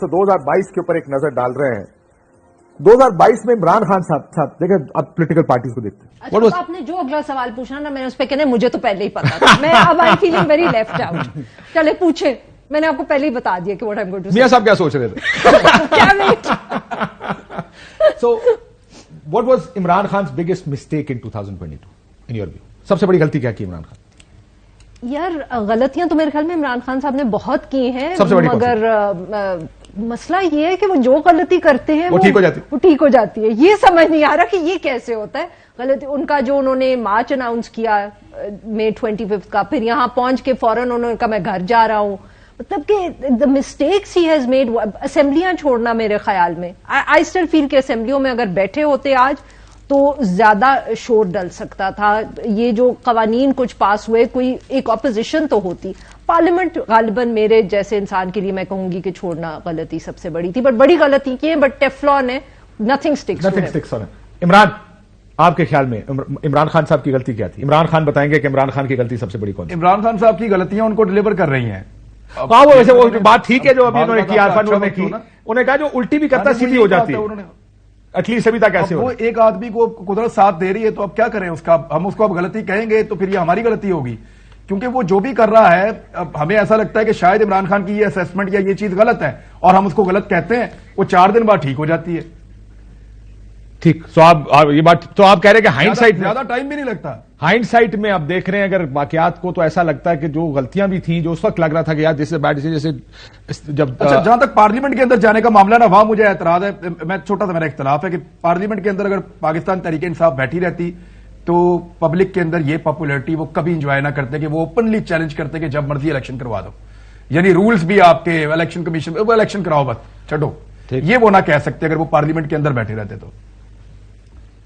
2022 के ऊपर एक नजर डाल रहे हैं। 2022 में इमरान खान साहब देखें, अब पॉलिटिकल पार्टीज को देखते हैं। अच्छा, तो आपने जो अगला सवाल पूछना ना, मैंने उस पर कहना मुझे तो पहले ही पता था। मैं अब I feeling very left out. चले पूछे, मैंने आपको पहले ही बता दिया कि what I am going to say. मियां साहब क्या सोच रहे थे? So, what was Imran Khan's biggest mistake in 2022, in your view? सबसे बड़ी गलती क्या की इमरान खान? यार, गलतियां तो मेरे ख्याल में इमरान खान साहब ने बहुत की हैं, मगर मसला ये है कि वो जो गलती करते हैं वो ठीक हो जाती है। ये समझ नहीं आ रहा कि ये कैसे होता है। गलती उनका जो उन्होंने मार्च अनाउंस किया May 25 का, फिर यहां पहुंच के फौरन उन्होंने कहा मैं घर जा रहा हूं, मतलब कि the mistakes he has made. असेंबलियां छोड़ना, मेरे ख्याल में आई स्टिल फील कि असेंबलियों में अगर बैठे होते आज तो ज्यादा शोर डल सकता था। ये जो कवानीन कुछ पास हुए, कोई एक ऑपोजिशन तो होती। पार्लियामेंट गालिबन मेरे जैसे इंसान के लिए मैं कहूंगी कि छोड़ना गलती सबसे बड़ी थी, बट बड़ी गलती की है, बट टेफ्लॉन है, नथिंग स्टिक्स। इमरान, आपके ख्याल में इमरान खान साहब की गलती क्या थी? इमरान खान बताएंगे कि इमरान खान की गलती सबसे बड़ी कौन सी? इमरान खान साहब की गलतियां उनको डिलीवर कर रही हैं। हाँ, वो वैसे वो बात ठीक है जो अभी उन्होंने की, उन्होंने कहा जो उल्टी भी करता सीधी हो जाती है। एटलीस्ट अभी तक कैसे वो एक आदमी को कुदरत साथ दे रही है, तो अब क्या करें उसका? हम उसको अब गलती कहेंगे तो फिर ये हमारी गलती होगी, क्योंकि वो जो भी कर रहा है, अब हमें ऐसा लगता है कि शायद इमरान खान की ये असेसमेंट या ये चीज गलत है और हम उसको गलत कहते हैं। वो 4 दिन बाद ठीक हो जाती है। ठीक, तो आप ये बात तो आप कह रहे हैं कि हाइंडसाइट में ज्यादा टाइम भी नहीं लगता। हाइंडसाइट में आप देख रहे हैं अगर वाकयात को, तो ऐसा लगता है कि जो गलतियां भी थी, जो उस वक्त लग रहा था कि यार जैसे जब जहां तक पार्लियामेंट के अंदर जाने का मामला ना, वहां मुझे एतराज है। मैं छोटा सा मेरा इख्तलाफ है कि पार्लियामेंट के अंदर अगर पाकिस्तान तहरीक इंसाफ बैठी रहती तो पब्लिक के अंदर ये पॉपुलैरिटी वो कभी इंजॉय ना करते कि वो ओपनली चैलेंज करते कि जब मर्जी इलेक्शन करवा दो, यानी रूल्स भी आपके इलेक्शन कमीशन वो इलेक्शन कराओ बस छोड़ो, ये वो ना कह सकते अगर वो पार्लियामेंट के अंदर बैठे रहते तो।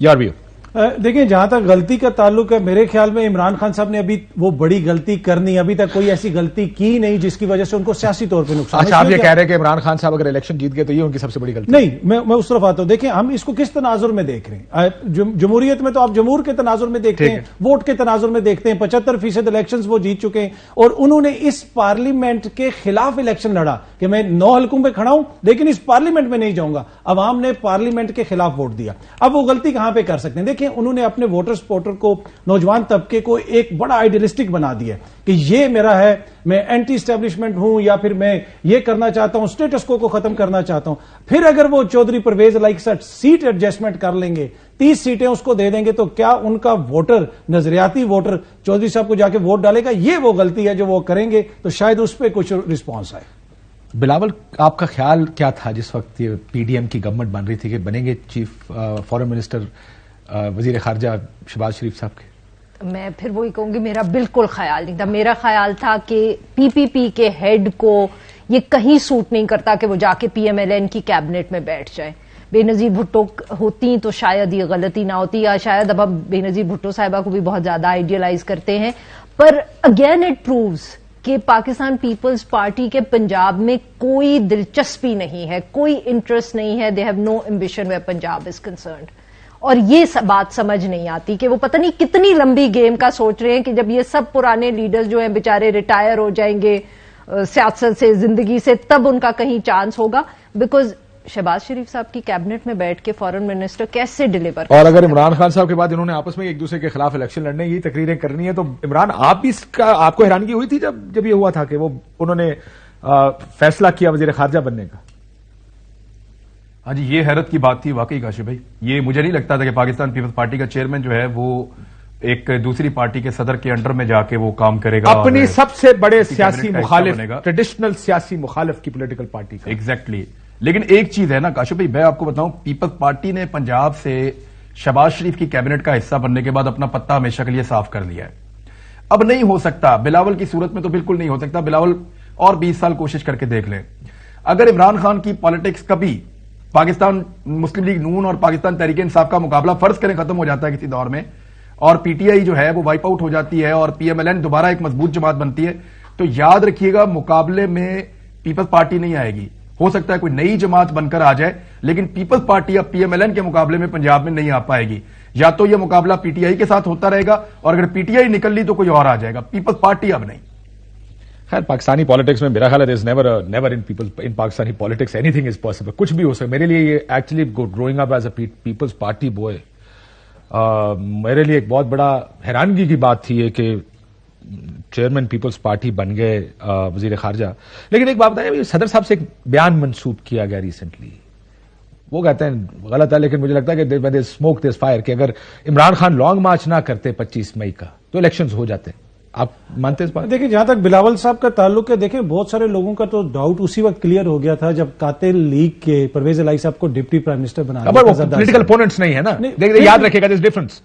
यार भी देखिए, जहां तक गलती का ताल्लुक है, मेरे ख्याल में इमरान खान साहब ने अभी वो बड़ी गलती करनी, अभी तक कोई ऐसी गलती की नहीं जिसकी वजह से उनको सियासी तौर पे नुकसान। अच्छा, आप ये कह रहे हैं कि इमरान खान साहब अगर इलेक्शन जीत गए तो ये उनकी सबसे बड़ी गलती? नहीं, मैं उस तरफ आता हूं। देखिए, हम इसको किस तनाजुर में देख रहे हैं। जमहूरियत में तो आप जमहूर के तनाजुर में देखते हैं, वोट के तनाजुर में देखते हैं। 75% इलेक्शन वो जीत चुके हैं और उन्होंने इस पार्लियामेंट के खिलाफ इलेक्शन लड़ा कि मैं 9 हल्कों पर खड़ा हूं, लेकिन इस पार्लियामेंट में नहीं जाऊंगा। अवाम ने पार्लियामेंट के खिलाफ वोट दिया। अब वो गलती कहां पर कर सकते हैं? देखिए, उन्होंने अपने वोटर सपोर्टर को, नौजवान तबके को एक बड़ा आइडियलिस्टिक बना दिया कि ये मेरा है, मैं एंटी एस्टेब्लिशमेंट हूं, या फिर मैं ये करना चाहता हूं, स्टेटस को खत्म करना चाहता हूं। फिर अगर वो Chaudhry Pervez like seat adjustment कर लेंगे, 30 सीटें उसको दे देंगे, तो क्या उनका वोटर, नजरियाती वोटर चौधरी साहब को जाके वोट डालेगा? ये वो गलती है जो वो करेंगे, तो शायद उस पर कुछ रिस्पॉन्स आए। बिलावल, आपका ख्याल क्या था जिस वक्त ये पीडीएम की गवर्नमेंट बन रही थी कि बनेंगे चीफ फॉरेन मिनिस्टर वजीर खारजा शहबाज शरीफ साहब के? मैं फिर वही कहूंगी, मेरा बिल्कुल ख्याल नहीं था। मेरा ख्याल था कि पीपीपी के हेड को ये कहीं सूट नहीं करता कि वो जाके पीएमएलएन की कैबिनेट में बैठ जाए। बेनजीर भुट्टो होती तो शायद ये गलती ना होती, या शायद अब हम बेनजीर भुट्टो साहिबा को भी बहुत ज्यादा आइडियलाइज करते हैं। पर अगेन इट प्रूव्स कि पाकिस्तान पीपल्स पार्टी के पंजाब में कोई दिलचस्पी नहीं है, कोई इंटरेस्ट नहीं है। They have no ambition where Punjab is concerned. और ये बात समझ नहीं आती कि वो पता नहीं कितनी लंबी गेम का सोच रहे हैं कि जब ये सब पुराने लीडर्स जो हैं बेचारे रिटायर हो जाएंगे सियासत से, जिंदगी से, तब उनका कहीं चांस होगा। बिकॉज शहबाज शरीफ साहब की कैबिनेट में बैठ के फॉरेन मिनिस्टर कैसे डिलीवर? और अगर इमरान खान साहब के बाद इन्होंने आपस में एक दूसरे के खिलाफ इलेक्शन लड़ने, ये तकरीरें करनी है, तो इमरान, आप भी इसका, आपको हैरानगी हुई थी जब ये हुआ था कि वो उन्होंने फैसला किया वजीर खारजा बनने का? हाँ जी, ये हैरत की बात थी वाकई काशिफ भाई। ये मुझे नहीं लगता था कि पाकिस्तान पीपल्स पार्टी का चेयरमैन जो है वो एक दूसरी पार्टी के सदर के अंडर में जाके वो काम करेगा। अपनी सबसे बड़े सियासी मुखालिफ, ट्रेडिशनल सियासी मुखालिफ की पॉलिटिकल पार्टी का। एग्जैक्टली। लेकिन एक चीज है ना काशिफ भाई, मैं आपको बताऊं, पीपल्स पार्टी ने पंजाब से शहबाज शरीफ की कैबिनेट का हिस्सा बनने के बाद अपना पत्ता हमेशा के लिए साफ कर लिया है। अब नहीं हो सकता, बिलावल की सूरत में तो बिल्कुल नहीं हो सकता। बिलावल और 20 साल कोशिश करके देख लें। अगर इमरान खान की पॉलिटिक्स कभी पाकिस्तान मुस्लिम लीग नून और पाकिस्तान तहरीक इंसाफ का मुकाबला फर्ज करें खत्म हो जाता है किसी दौर में, और पीटीआई जो है वो वाइप आउट हो जाती है और पीएमएलएन दोबारा एक मजबूत जमात बनती है, तो याद रखिएगा मुकाबले में पीपल्स पार्टी नहीं आएगी। हो सकता है कोई नई जमात बनकर आ जाए, लेकिन पीपल्स पार्टी अब पीएमएलएन के मुकाबले में पंजाब में नहीं आ पाएगी। या तो यह मुकाबला पीटीआई के साथ होता रहेगा, और अगर पीटीआई निकल ली तो कोई और आ जाएगा, पीपल्स पार्टी अब नहीं। خیر پاکستانی پالیٹکس میں میرا خیال ہے never in Pakistani politics anything is possible. کچھ بھی ہو سکتا. میرے لیے یہ actually growing up as a Peoples Party boy میرے لیے ایک بہت بڑا حیرانگی کی بات تھی یہ کہ چیئرمین پیپلز پارٹی بن گئے وزیر خارجہ. لیکن ایک بات بتائیں, صدر صاحب سے ایک بیان منسوب کیا گیا ریسنٹلی, وہ کہتے ہیں غلط ہے لیکن مجھے لگتا ہے کہ دیر اسموک دیر فائر, کہ اگر عمران خان لانگ مارچ نہ کرتے 25 مئی کا تو الیکشنز ہو جاتے. آپ مانتے اس بات؟ دیکھیں جہاں تک بلاول صاحب کا تعلق ہے, دیکھیں بہت سارے لوگوں کا تو ڈاؤٹ اسی وقت کلیئر ہو گیا تھا جب قاتل لیگ کے پرویز الہی صاحب کو ڈپٹی پرائم منسٹر بنا دیا. پولیٹیکل اپوننٹس نہیں ہے نا, یاد رکھے گا دس ڈفرنس.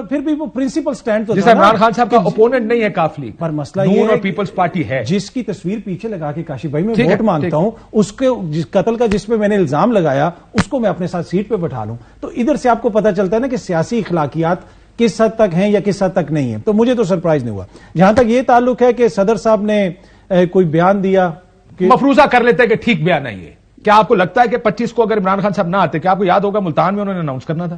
پھر بھی وہ پرنسپل سٹینڈ تو جیسے عمران خان صاحب کا اپوننٹ نہیں ہے کافلی, پر مسئلہ یہ ہے پیپلز پارٹی ہے جس کی تصویر پیچھے لگا کے کاشف بھائی میں ووٹ مانگتا ہوں, اس کے قتل کا جس پہ میں نے الزام لگایا اس کو میں اپنے ساتھ سیٹ پہ بٹھا لوں, تو ادھر سے آپ کو پتا چلتا ہے نا کہ سیاسی اخلاقیات کس حد تک ہیں یا کس حد تک نہیں ہے. تو مجھے تو سرپرائز نہیں ہوا. جہاں تک یہ تعلق ہے کہ صدر صاحب نے کوئی بیان دیا کہ مفروضہ کر لیتے ہیں کہ ٹھیک بیان نہیں ہے. کیا آپ کو لگتا ہے کہ 25 کو اگر عمران خان صاحب نہ آتے, کیا آپ کو یاد ہوگا ملتان میں انہوں نے اناؤنس کرنا تھا,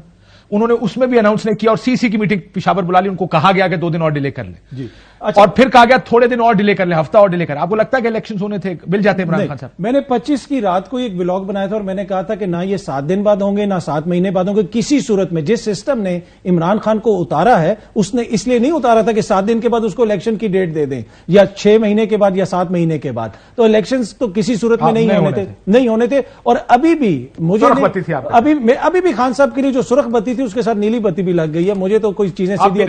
انہوں نے اس میں بھی اناؤنس نہیں کیا اور سی کی میٹنگ پشاور بلا لی, ان کو کہا گیا کہ 2 دن اور ڈیلے کر لیں جی, اور پھر کہا گیا تھوڑے دن اور ڈیلے کر لیں, ہفتہ اور ڈیلے کر. آپ کو لگتا ہے کہ الیکشن ہونے تھے, مل جاتے عمران خان صاحب؟ میں نے 25 کی رات کو ایک ولاگ بنایا تھا اور میں نے کہا تھا کہ نہ یہ 7 دن بعد ہوں گے نہ 7 مہینے بعد ہوں گے. کسی صورت میں جس سسٹم نے عمران خان کو اتارا ہے اس نے اس لیے نہیں اتارا تھا کہ 7 دن کے بعد اس کو الیکشن کی ڈیٹ دے دیں یا 6 مہینے کے بعد یا 7 مہینے کے بعد. تو الیکشنز تو کسی صورت میں نہیں ہونے تھے. اور ابھی بھی مجھے ابھی بھی خان صاحب کے لیے جو سرخ بتی تھی اس کے ساتھ نیلی بتی بھی لگ گئی ہے. مجھے تو کوئی چیزیں سیدھی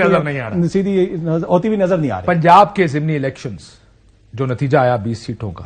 ہوتی بھی نظر نہیں آ رہی. پنجاب کے ضمنی الیکشنز جو نتیجہ آیا 20 سیٹوں کا,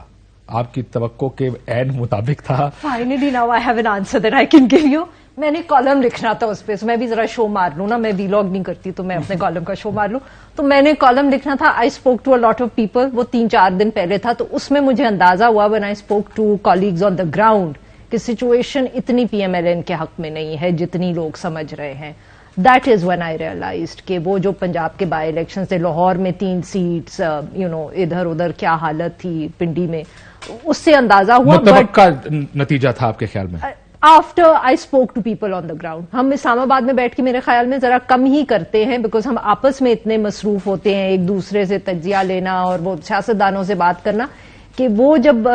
آپ کی توقع کے عین مطابق تھا؟ Finally now I have an answer that I can give you. میں نے کالم لکھنا تھا اس پہ, میں بھی ذرا شو مار لوں نا, میں ویلاگ نہیں کرتی تو میں اپنے کالم کا شو مار لوں. تو میں نے کالم لکھنا تھا I spoke to a lot of people, وہ 3-4 دن پہلے تھا, تو اس میں مجھے اندازہ ہوا when I spoke to colleagues on the ground کہ سچویشن اتنی پی ایم ایل این کے حق میں نہیں ہے جتنی لوگ سمجھ رہے ہیں. That is when I realized کہ وہ جو پنجاب کے بائی الیکشن تھے, لاہور میں 3 سیٹس, ادھر ادھر کیا حالت تھی پنڈی میں, اس سے اندازہ ہوا. متوقع نتیجہ تھا آپ کے خیال میں؟ After I spoke to people on the ground. ہم اسلام آباد میں بیٹھ کے میرے خیال میں ذرا کم ہی کرتے ہیں بیکاز ہم آپس میں اتنے مصروف ہوتے ہیں ایک دوسرے سے تجزیہ لینا اور وہ سیاستدانوں سے بات کرنا, کہ وہ جب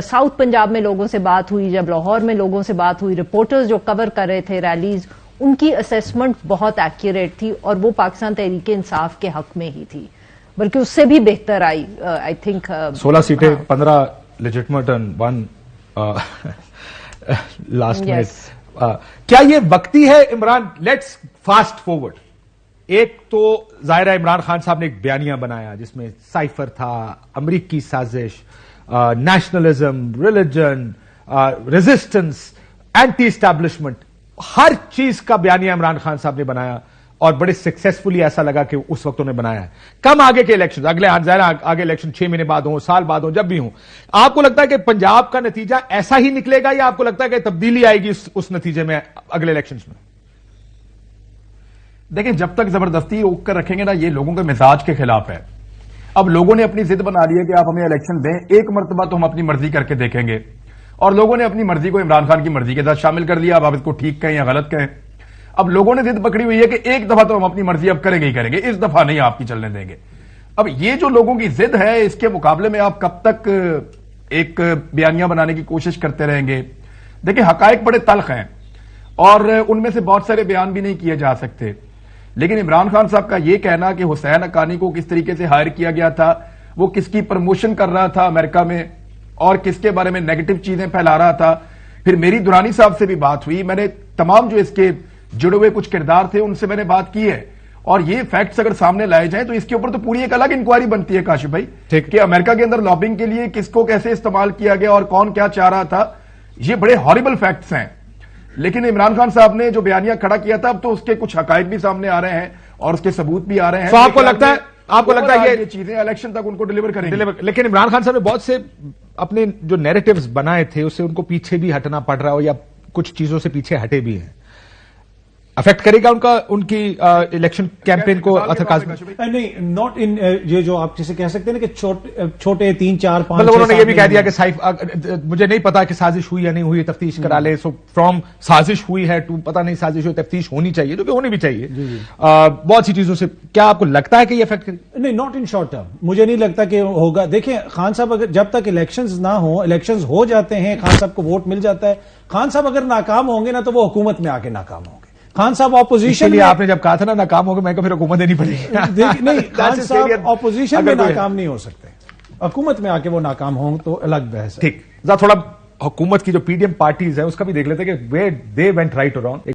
ساؤتھ پنجاب میں لوگوں سے بات ہوئی, جب لاہور میں لوگوں سے بات ہوئی, رپورٹرز جو کور کر رہے تھے ریلیز, ان کی اسیسمنٹ بہت ایکوریٹ تھی اور وہ پاکستان تحریک انصاف کے حق میں ہی تھی, بلکہ اس سے بھی بہتر آئی. آئی تھنک 16 سیٹیں, 15 لیجٹمیٹ اینڈ 1 لاسٹ میں. کیا یہ وقتی ہے عمران؟ Let's fast forward. ایک تو ظاہر ہے عمران خان صاحب نے ایک بیانیہ بنایا جس میں سائفر تھا, امریکی سازش, nationalism, religion, resistance, anti establishment, ہر چیز کا بیانیہ عمران خان صاحب نے بنایا اور بڑے سکسیسفلی ایسا لگا کہ اس وقت انہوں نے بنایا ہے. کم آگے کے الیکشن, اگلے آگے الیکشن 6 مہینے بعد ہوں, سال بعد ہوں, جب بھی ہوں, آپ کو لگتا ہے کہ پنجاب کا نتیجہ ایسا ہی نکلے گا یا آپ کو لگتا ہے کہ تبدیلی آئے گی اس نتیجے میں اگلے الیکشنز میں؟ دیکھیں جب تک زبردستی روک کر رکھیں گے نا, یہ لوگوں کے مزاج کے خلاف ہے. اب لوگوں نے اپنی ضد بنا لی ہے کہ آپ ہمیں الیکشن دیں, ایک مرتبہ تو ہم اپنی مرضی کر کے دیکھیں گے, اور لوگوں نے اپنی مرضی کو عمران خان کی مرضی کے ساتھ شامل کر لیا. اب آپ اس کو ٹھیک کہیں یا غلط کہیں, اب لوگوں نے ضد پکڑی ہوئی ہے کہ ایک دفعہ تو ہم اپنی مرضی اب کریں گے ہی کریں گے, اس دفعہ نہیں آپ کی چلنے دیں گے. اب یہ جو لوگوں کی ضد ہے, اس کے مقابلے میں آپ کب تک ایک بیانیہ بنانے کی کوشش کرتے رہیں گے؟ دیکھیں حقائق بڑے تلخ ہیں اور ان میں سے بہت سارے بیان بھی نہیں کیے جا سکتے, لیکن عمران خان صاحب کا یہ کہنا کہ حسین حقانی کو کس طریقے سے ہائر کیا گیا تھا, وہ کس کی پروموشن کر رہا تھا امریکہ میں اور کس کے بارے میں نیگیٹو چیزیں پھیلا رہا تھا. پھر میری درانی صاحب سے بھی بات ہوئی, میں نے تمام جو اس کے جڑے ہوئے کچھ کردار تھے ان سے میں نے بات کی ہے, اور یہ فیکٹس اگر سامنے لائے جائیں تو اس کے اوپر تو پوری ایک الگ انکوائری بنتی ہے کاشف بھائی, کہ امریکہ کے اندر لابنگ کے لیے کس کو کیسے استعمال کیا گیا اور کون کیا چاہ رہا تھا. یہ بڑے ہاریبل فیکٹس ہیں, لیکن عمران خان صاحب نے جو بیانیہ کھڑا کیا تھا اب تو اس کے کچھ حقائق بھی سامنے آ رہے ہیں اور اس کے ثبوت بھی آ رہے ہیں. تو آپ کو لگتا ہے یہ چیزیں الیکشن تک ان کو ڈیلیور کریں گے. لیکن عمران خان صاحب نے بہت سے اپنے جو نیریٹیوز بنائے تھے اس سے ان کو پیچھے بھی ہٹنا پڑ رہا ہو یا کچھ چیزوں سے پیچھے ہٹے بھی ہیں. अफेक्ट करेगा उनकी इलेक्शन कैंपेन को अथरकाज में? नहीं, नॉट इन ये जो आप जिसे कह सकते हैं ना कि छोटे 3, 4, 5 मतलब उन्होंने ये भी कह दिया कि मुझे नहीं पता कि साजिश हुई या नहीं हुई, तफ्तीश करा ले। सो फ्रॉम साजिश हुई है टू पता नहीं साजिश हुई, तफ्तीश होनी चाहिए, जो कि होनी भी चाहिए। बहुत सी चीजों से क्या आपको लगता है कि ये इफेक्ट करेगी? नहीं, नॉट इन शॉर्ट टर्म, मुझे नहीं लगता कि होगा। देखिए खान साहब अगर जब तक इलेक्शंस ना हो, इलेक्शंस हो जाते हैं, खान साहब को वोट मिल जाता है, खान साहब अगर नाकाम होंगे ना तो वो हुकूमत में आके नाकाम होंगे। खान साहब ऑपोजिशन में, आपने जब कहा था ना नाकाम होगा, मैं फिर हुकूमत देनी पड़ेगी। नहीं, खान साहब ऑपोजिशन में नाकाम नहीं हो सकते, हुकूमत में आके वो नाकाम हों तो अलग बहस है। ठीक, थोड़ा हुकूमत की जो पीडीएम पार्टीज है उसका भी देख लेते हैं कि वे दे वेंट राइट और रॉन्ग।